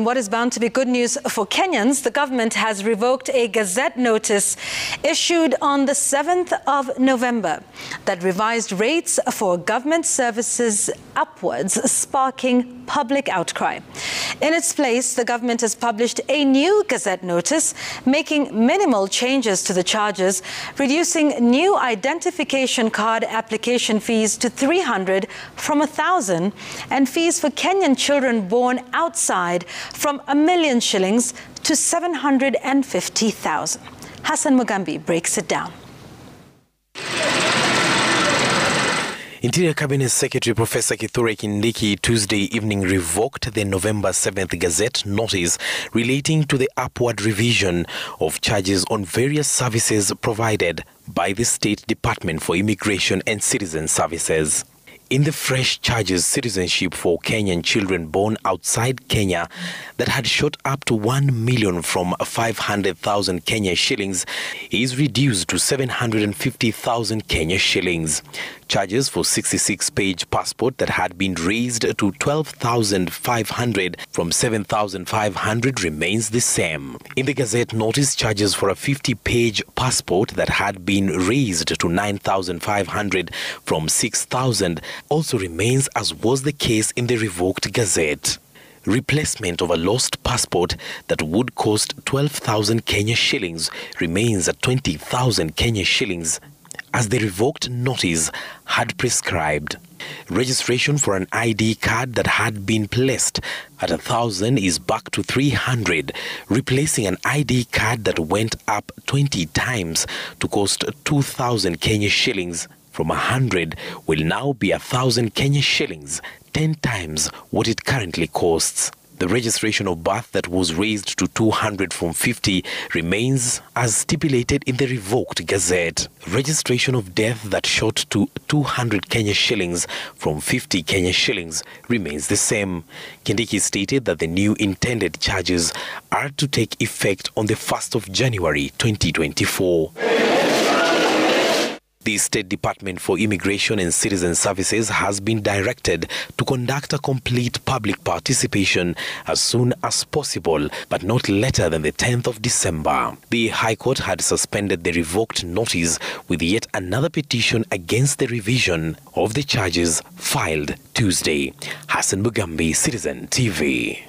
What is bound to be good news for Kenyans, the government has revoked a gazette notice issued on the 7th of November that revised rates for government services upwards, sparking public outcry. In its place, the government has published a new gazette notice, making minimal changes to the charges, reducing new identification card application fees to 300 from 1,000, and fees for Kenyan children born outside from 1 million shillings to 750,000. Hassan Mugambi breaks it down. Interior Cabinet Secretary Professor Kithure Kindiki Tuesday evening revoked the November 7th Gazette notice relating to the upward revision of charges on various services provided by the State Department for Immigration and Citizen Services. In the fresh charges, citizenship for Kenyan children born outside Kenya that had shot up to 1 million from 500,000 Kenya shillings is reduced to 750,000 Kenya shillings. Charges for 66-page passport that had been raised to 12,500 from 7,500 remains the same. In the Gazette notice, charges for a 50-page passport that had been raised to 9,500 from 6,000 also remains as was the case in the revoked Gazette. Replacement of a lost passport that would cost 12,000 Kenya shillings remains at 20,000 Kenya shillings as the revoked notice had prescribed. Registration for an ID card that had been placed at 1,000 is back to 300, replacing an ID card that went up 20 times to cost 2,000 Kenya shillings. From 100 will now be 1,000 Kenya shillings, 10 times what it currently costs. The registration of birth that was raised to 200 from 50 remains as stipulated in the revoked Gazette. Registration of death that shot to 200 Kenya shillings from 50 Kenya shillings remains the same. Kindiki stated that the new intended charges are to take effect on the 1st of January 2024. The State Department for Immigration and Citizen Services has been directed to conduct a complete public participation as soon as possible, but not later than the 10th of December. The High Court had suspended the revoked notice with yet another petition against the revision of the charges filed Tuesday. Hassan Mugambi, Citizen TV.